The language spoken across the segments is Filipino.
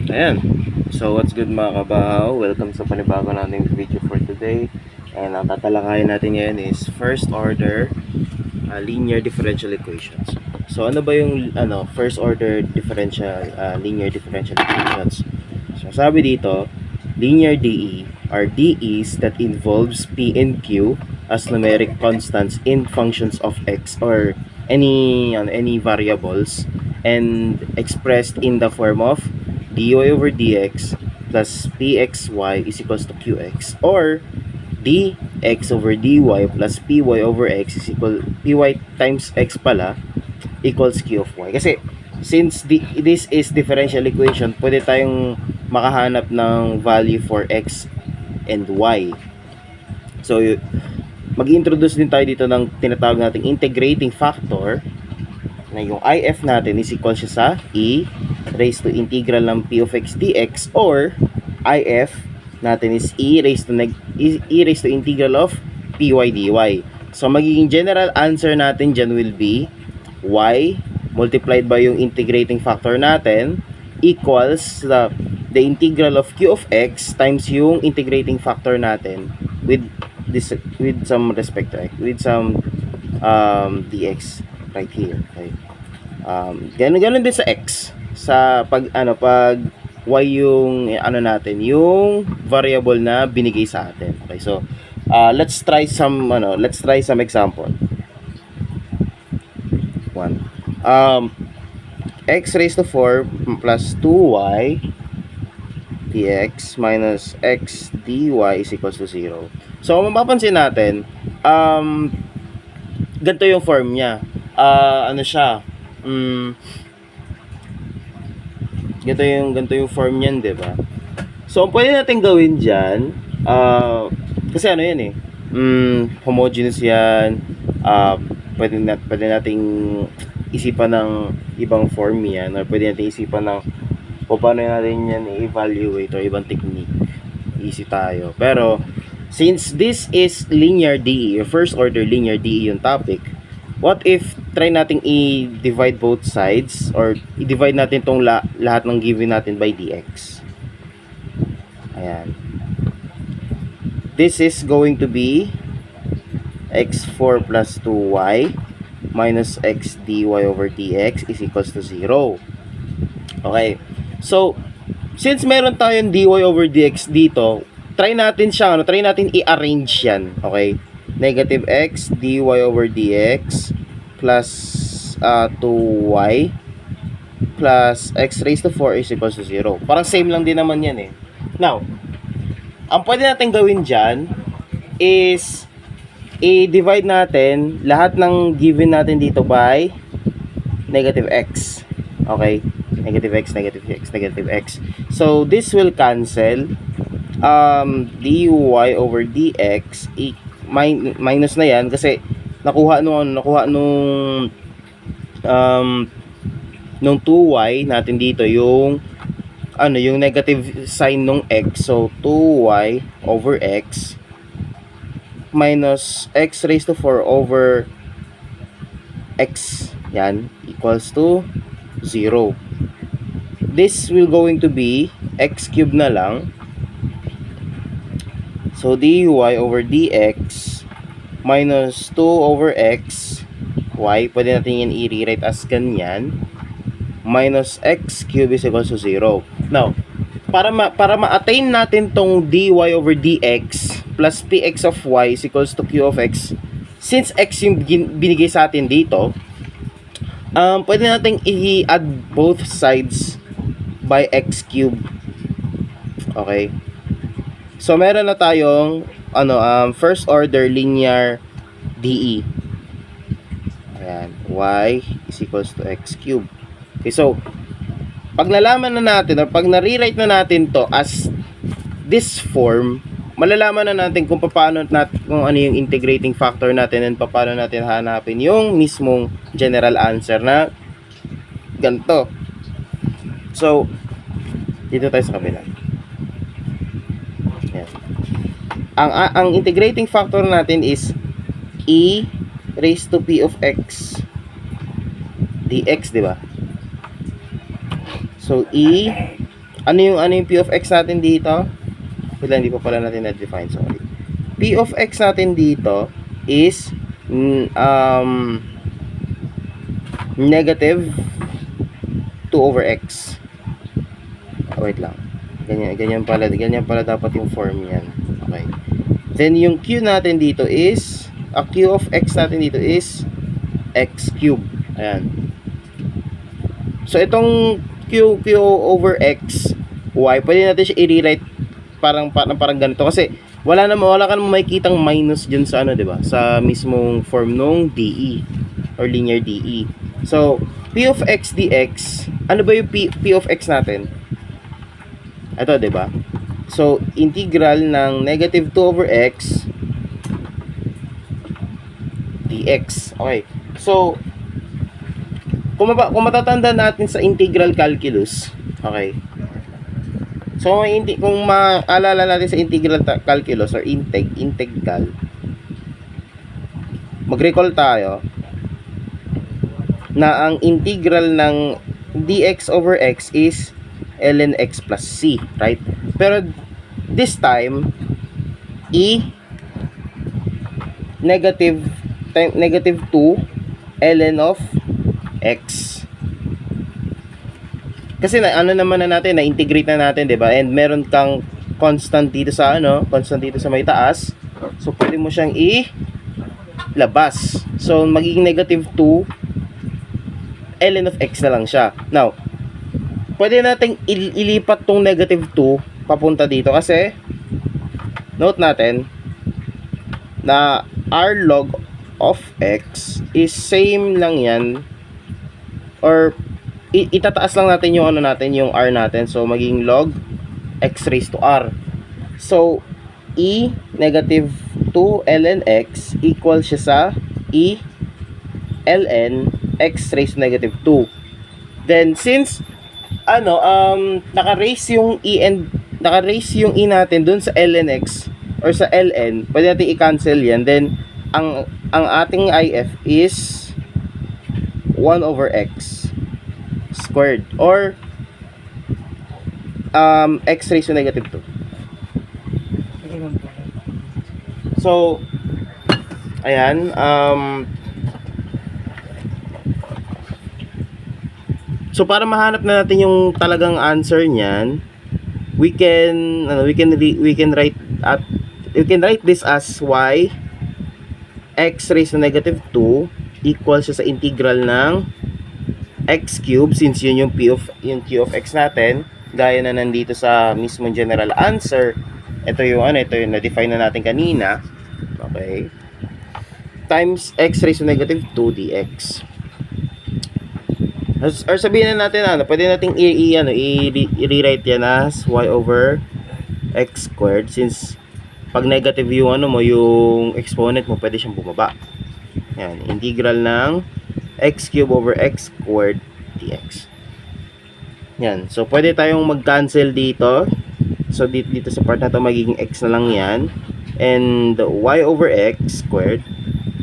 Ayan. So, what's good mga kabahaw? Welcome sa panibago nating video for today. And ang tatalakayin natin ngayon is first order linear differential equations. So, ano ba yung first order linear differential equations? So, sabi dito, linear DE are DEs that involves P and Q as numeric constants in functions of x or any variables and expressed in the form of dy over dx plus pxy is equals to qx, or dx over dy plus py over x is equal py times x pala equals q of y. Kasi since this is differential equation, pwede tayong makahanap ng value for x and y. So mag-introduce din tayo dito ng tinatawag nating integrating factor, na yung if natin is equal siya sa e raised to integral ng p of x dx, or if natin is e raised to integral of py dy. So magiging general answer natin dyan will be y multiplied by yung integrating factor natin equals the integral of q of x times yung integrating factor natin with some respect to x, with some dx right here. Okay. Ganun din sa x, sa pag y yung natin, yung variable na binigay sa atin. Okay, so let's try some example. 1 x raised to 4 plus 2y dx minus x dy is equals to 0. So mapapansin natin, ganito yung form niya. Ganito yung form niyan, 'di ba? So ang pwede natin gawin diyan, kasi yan homogeneous yan. Pwede nating isipan ng ibang form yan, or pwede nating isipan ng paano natin yan i-evaluate or ibang technique. Easy tayo. Pero since this is linear DE, first order linear DE yung topic, what if try nating i-divide both sides, or i-divide natin tong lahat ng given natin by dx. Ayan. This is going to be x4 plus 2y minus x dy over dx is equals to 0. Okay. So, since meron tayong dy over dx dito, try natin i-arrange yan. Okay? Negative x dy over dx plus 2y plus x raised to 4 is equals to 0. Parang same lang din naman yan eh. Now, ang pwede natin gawin dyan is i-divide natin lahat ng given natin dito by negative x. Okay? Negative x, negative x, negative x. So, this will cancel. Dy over dx minus na yan kasi nakuha nung 2y natin dito yung negative sign nung x. So 2y over x minus x raised to 4 over x, yan, equals to 0. This will going to be x cubed na lang. So dy over dx minus 2 over x y, pwede natin yan i-rewrite as ganyan, minus x cubed is equals to 0. Now, para ma-attain natin tong dy over dx plus px of y is equals to q of x, since x yung binigay sa atin dito, pwede natin i-add both sides by x cubed. Okay? So, meron na tayong first order linear DE. Ayan, y is equals to x cubed. Okay, so pag nalaman na natin, or pag na-rewrite na natin to as this form, malalaman na natin kung ano yung integrating factor natin, and paano natin hanapin yung mismong general answer na ganito. So, dito tayo sa kabila. Ayan. Ang integrating factor natin is e raised to p of x dx, di ba? So e Ano yung P of X natin dito? Wala, hindi pa pala natin na-define. Sorry. P of X natin dito is negative 2 over X. Wait lang. Ganyan pala dapat yung form yan. Okay. Then yung Q natin dito is Q of X natin dito is X cube. Ayan. So itong Q over X Y, pwede natin siya i-rewrite parang ganito kasi wala ka namang makikitang minus dyan sa ano, 'di ba? Sa mismong form nung DE or linear DE. So, P of X dx, ano ba yung P of X natin? Ito, 'di ba? So, integral ng negative 2 over X dx. Okay. So, kung matatanda natin sa integral calculus, okay. So, kung maalala natin sa integral calculus or integral, mag-recall tayo na ang integral ng dx over x is ln x plus c, right? Pero this time, negative 2 ln of x. Kasi ano naman na natin, na-integrate na natin, 'di ba? And meron kang constant dito sa may taas. So pwede mo siyang ilabas. So magiging negative 2 ln of x na lang siya. Now, pwede nating ilipat tong negative 2 papunta dito kasi note natin na r log of x is same lang yan, or itataas lang natin yung yung r natin. So maging log x raised to r. So negative 2 ln x equal siya sa ln x raised to negative 2. Then since naka-raise yung naka-raise yung natin dun sa ln x or sa ln, pwede natin i-cancel yan. Then ang ating if is 1 over x squared or x raised to negative 2. So ayan, so para mahanap na natin yung talagang answer niyan, we can write this as y x raised to negative 2 equals sa integral ng x cube, since yun yung q of x natin, gaya na nandito sa mismong general answer. Ito yung na-define na natin kanina, okay, times x raised to negative 2 dx. Or sabihin na natin pwede nating i-rewrite yan as y over x squared, since pag negative yung yung exponent mo, pwede siyang bumaba. Yan, integral ng x cube over x squared dx. Yan, so pwede tayong mag-cancel dito. So dito sa part na to magiging x na lang yan, and y over x squared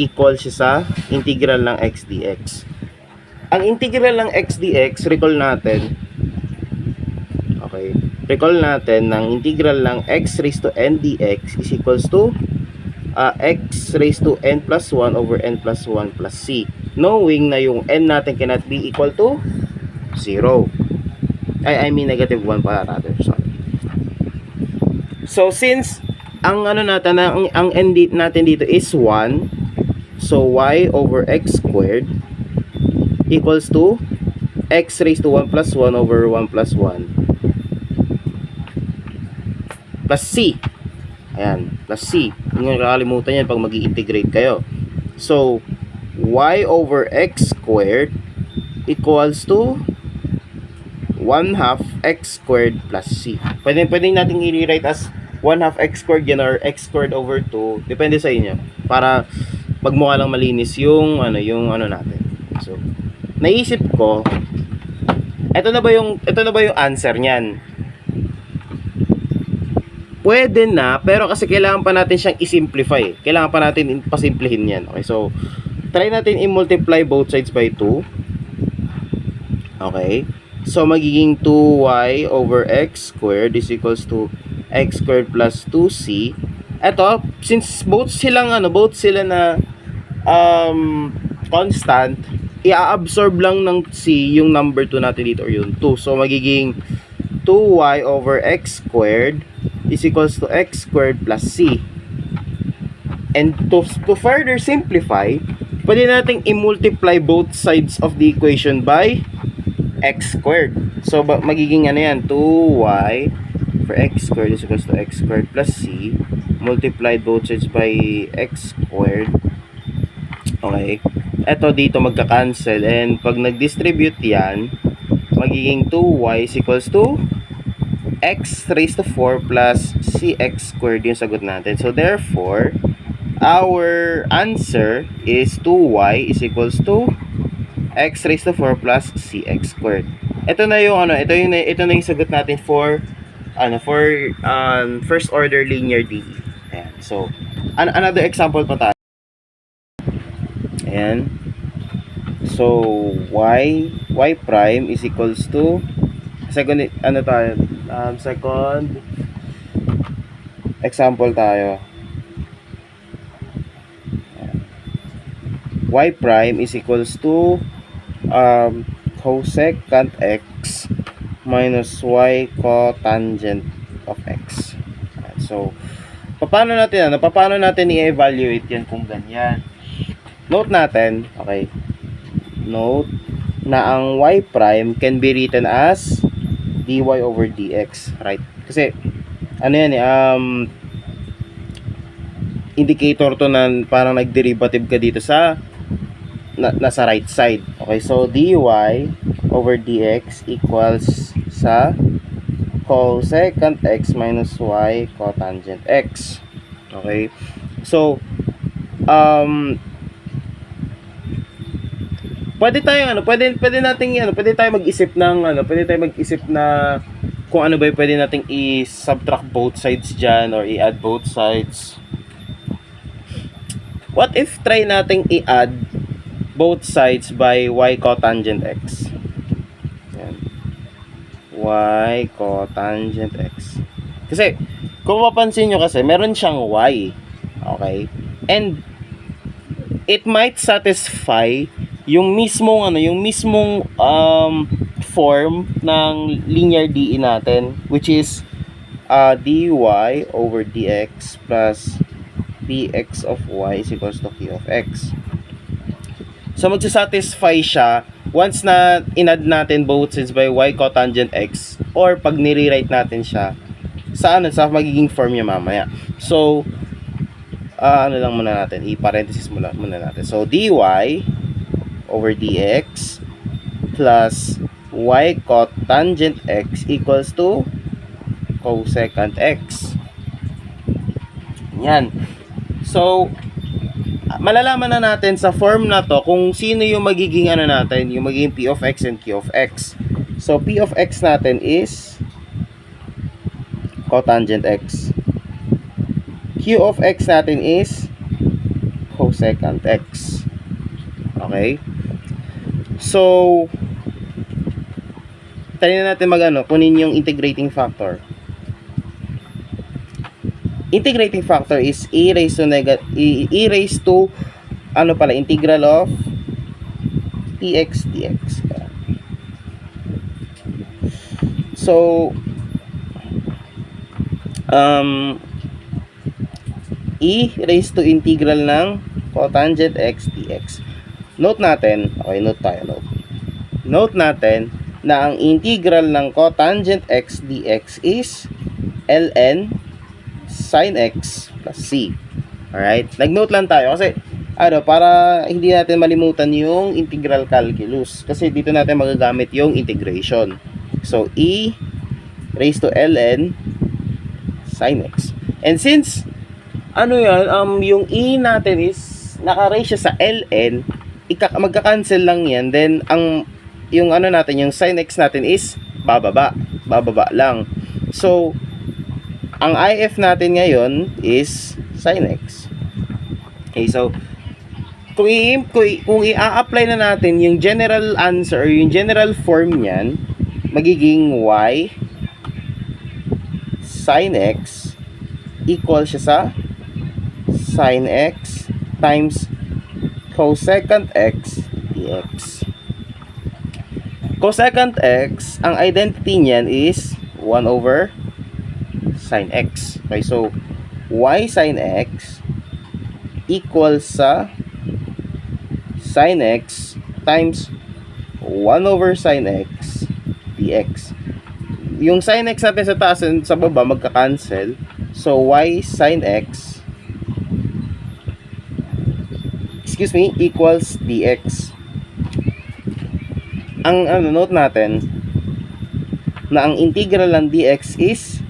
equal siya sa integral ng x dx. Ang integral ng x dx, recall natin ng integral ng x raised to n dx is equals to x raised to n plus 1 over n plus 1 plus c, knowing na yung n natin cannot be equal to 0. I mean negative 1 pala, rather, sorry. So since ang n natin dito is 1, so y over x squared equals to x raised to 1 plus 1 over 1 plus 1 plus c. Ayan, plus c. Hindi nyo nakakalimutan yan pag mag-i-integrate kayo. So y over x squared equals to 1/2 x squared plus c. Pwede natin i-rewrite as 1/2 x squared yan, or x squared over 2. Depende sa inyo. Para magmukha lang malinis yung natin. So naisip ko, ito na ba yung answer niyan? Pwede na, pero kasi kailangan pa natin siyang i-simplify. Kailangan pa natin pasimplihin yan. Okay, so try natin i-multiply both sides by 2. Okay. So, magiging 2y over x squared is equals to x squared plus 2c. Ito, since both sila na constant, i-absorb lang ng c yung number 2 natin dito, or yung 2. So, magiging 2y over x squared is equals to x squared plus c. And to further simplify, pwede nating i-multiply both sides of the equation by x squared. So, magiging ano yan, 2y for x squared is equals to x squared plus c, multiplied both sides by x squared. Okay. Ito dito magka-cancel, and pag nag-distribute yan, magiging 2y is equals to x raised to 4 plus cx squared yung sagot natin. So, therefore, our answer is 2y is equals to x raised to 4 plus cx squared. Ito na yung ito na yung sagot natin for first order linear DE. Ayan. So, another example pa tayo. Ayan. So, y prime is equals to second example tayo. Y prime is equals to cosecant x minus y cotangent of x. So, paano natin i-evaluate yan kung ganyan? Note natin, okay, note na ang y prime can be written as dy over dx, right? Kasi, ano yan indicator to na parang nag-derivative ka dito sa nasa right side. Okay, so dy over dx equals sa cosecant x minus y cotangent x. Okay, so pwede tayong pwede tayong mag-isip na kung ano ba yung pwede nating i-subtract both sides dyan or i-add both sides. What if try nating i-add both sides by y cotangent x? Ayan. Y cotangent x. Kasi, kung mapansin nyo kasi, meron siyang y. Okay? And, it might satisfy yung mismong form ng linear DE natin, which is dy over dx plus dx of y is equals to q of x. So, magsasatisfy siya once na in-add natin both sides by y cotangent x, or pag nire-write natin siya sa magiging form niya mamaya. So, lang muna natin, i-parenthesis muna natin. So, dy over dx plus y cotangent x equals to cosecant x. Yan. So, malalaman na natin sa form na to kung sino yung magiging yung magiging p of x and q of x. So, p of x natin is cotangent x. Q of x natin is cosecant x. Okay? So, tayo na natin kunin yung integrating factor. Integrating factor is e raised to integral of tx dx. So, e raised to integral ng cotangent x dx. Note natin, note natin na ang integral ng cotangent x dx is ln sin x plus c. Alright? Nag-note lang tayo kasi para hindi natin malimutan yung integral calculus, kasi dito natin magagamit yung integration. So, e raised to ln sin x. And since yung e natin is naka-raise siya sa ln, magka-cancel lang yan. Then, yung yung sin x natin is bababa lang. So, ang if natin ngayon is sin x. Okay, so, kung i-apply na natin yung general answer, yung general form niyan, magiging y sin x equal siya sa sin x times cosecant x dx. Cosecant x, ang identity niyan is 1 over sin x. Okay, so y sin x equals sa sin x times 1 over sin x dx. Yung sin x natin sa taas and sa baba magka-cancel. So y sin x equals dx. Ang note natin na ang integral ng dx is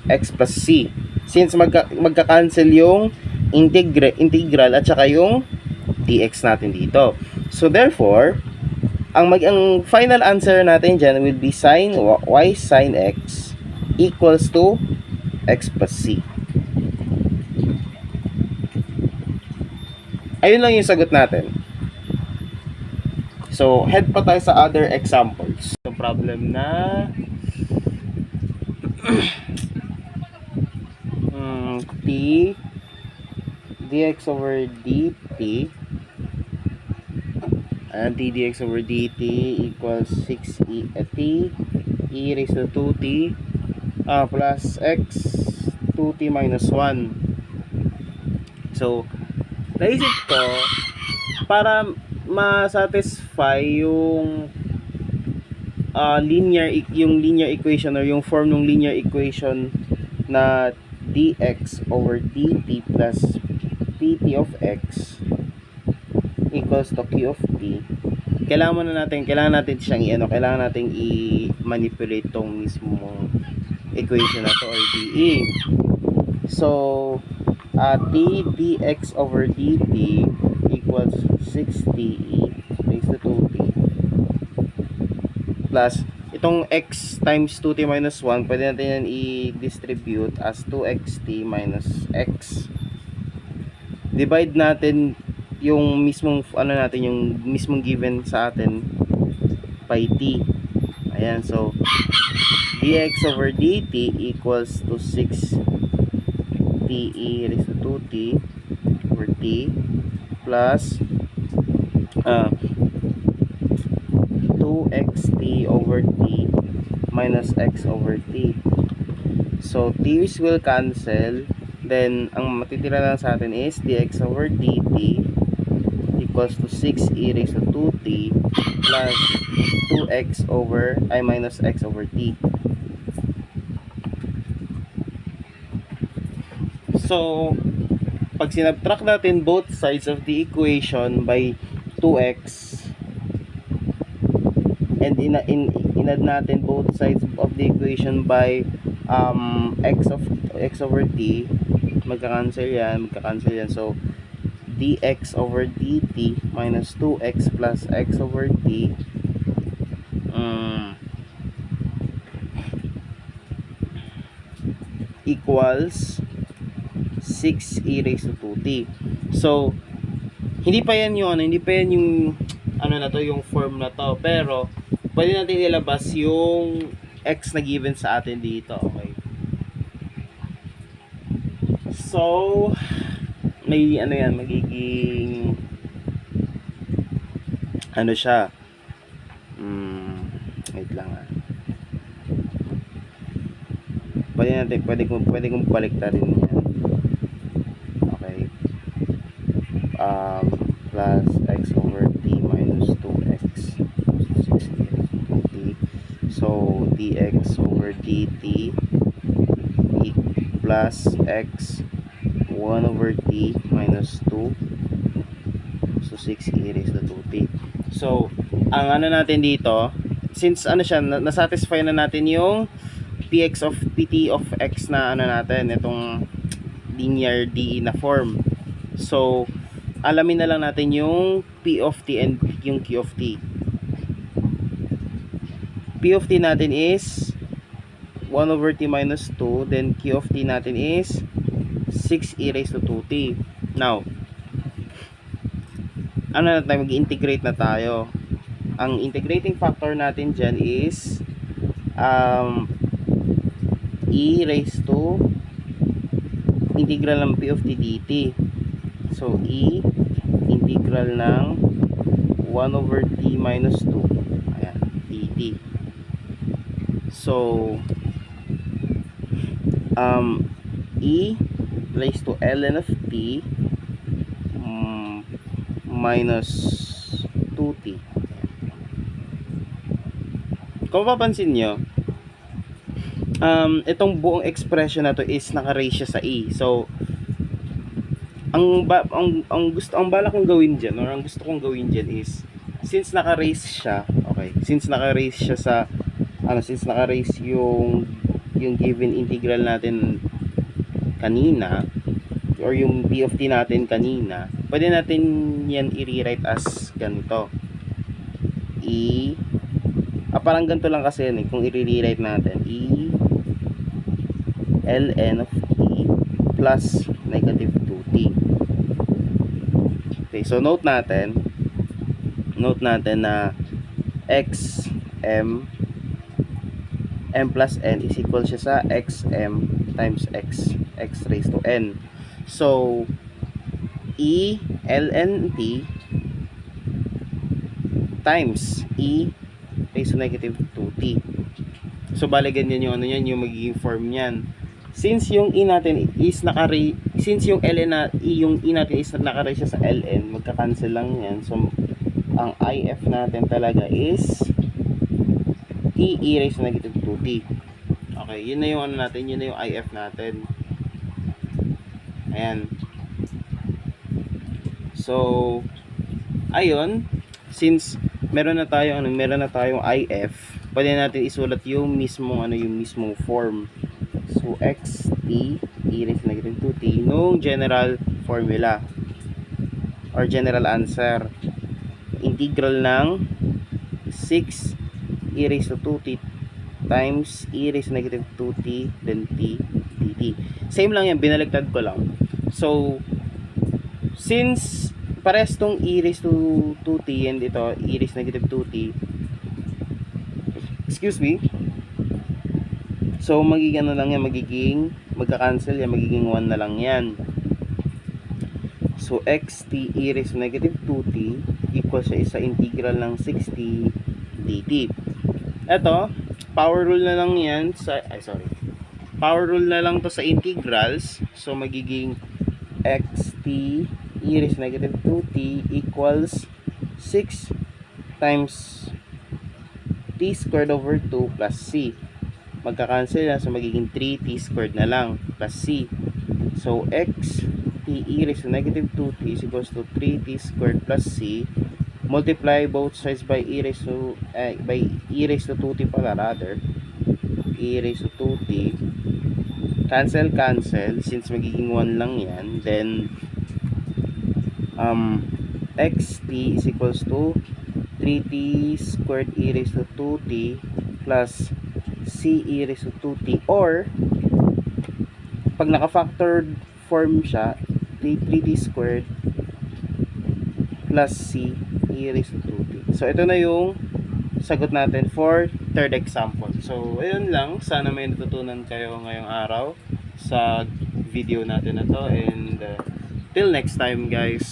x plus c. Since magka-cancel yung integral at saka yung dx natin dito. So therefore, ang final answer natin dyan will be y sin x equals to x plus c. Ayun lang yung sagot natin. So, head pa tayo sa other examples. So, problem na t dx over dt and t dx over dt equals 6 t e raised to 2t plus x 2t minus 1. So, naisip ko para ma-satisfy yung linear equation or yung form ng linear equation na dx over dt plus pt of x equals to q of t. Kailangan natin siyang kailangan natin i-manipulate tong mismong equation na to or dE. So t dx over dt equals 6te raised to 2t plus itong x times 2t minus 1, pwede natin yan i-distribute as 2xt minus x. Divide natin yung mismong yung mismong given sa atin by t. Ayan, so dx over dt equals to 6te raised to 2t over t plus 2xt over t minus x over t. So t's will cancel, then ang matitira lang sa atin is dx over dt equals to 6e raised to 2t plus 2x over minus x over t. So pag sinabtract natin both sides of the equation by 2x and inad natin both sides of the equation by x over t, magka-cancel yan. So dx over dt minus 2x plus x over t equals 6e raised to 2t. So hindi pa yan yung yung form na to, pero pwede natin ilabas yung x na given sa atin dito. Okay, so may magiging siya, wait lang pwede kong baliktarin yan. Okay, plus x over t minus 2x 6t. So dx over dt plus x 1 over t minus 2, so 6e raised to 2t. So ang natin dito, since nasatisfy na natin yung px of pt of x na natin, itong linear dE na form. So alamin na lang natin yung p of t and yung q of t. P of t natin is 1 over t minus 2, then q of t natin is 6e raised to 2t. Now mag-integrate na tayo. Ang integrating factor natin dyan is e raised to integral ng p of t dt. So, e integral ng 1 over t minus 2. Ayan, dt. So, e raised to ln of t minus 2t. Kung mapapansin nyo, itong buong expression na to is naka-raise siya sa e. So, ang balak kong gawin diyan, or ang gusto kong gawin diyan is, since naka-raise siya, okay, since naka-raise siya sa since naka-raise yung given integral natin kanina, or yung p of t natin kanina, pwede natin yan i-rewrite as ganito. Parang ganito lang kasi yan, kung i-rewrite natin, e ln of t plus negative 2t. Okay, so note natin na x m plus n is equal siya sa xm times x raised to n. So, e ln t times e raised to negative 2t. So, bale ganyan yung yung magiging form niyan. Since yung e natin is since yung ln na yung e natin is naka-raise siya sa ln, magka-cancel lang yan. So, ang if natin talaga is e raised to negative 2t. Okay, yun na yung natin, yun na yung if natin. Ayan. So, ayun, since meron na tayong if, pwede natin isulat yung mismong form. So, x t e raised to negative 2t nung general formula or general answer. Integral ng 6 e raised to 2t times e raised to negative 2t then t dt. Same lang yan, binaligtad ko lang. So, since pares tong e raised to 2t and ito e raised to negative 2t, excuse me, so magiging magka-cancel yan, magiging 1 na lang yan. So x t e raised to negative 2t equals sa integral ng 6t dt. Ito, power rule na lang yan power rule na lang to sa integrals. So magiging x t e raised to negative 2t equals 6 times t squared over 2 plus c. Magka-cancel na, so magiging 3t squared na lang plus c. So x t e raised to negative 2t is equals to 3t squared plus c. Multiply both sides by e raised to 2t pala, rather e raised to 2t. Cancel since magiging 1 lang yan. Then xt is equals to 3t squared e raised to 2t plus c e raised to 2t, or pag naka-factored form siya, 3t squared plus c e raised to 2t. So ito na yung sagot natin for third example. So ayun lang, sana may natutunan kayo ngayong araw sa video natin na to, and till next time guys.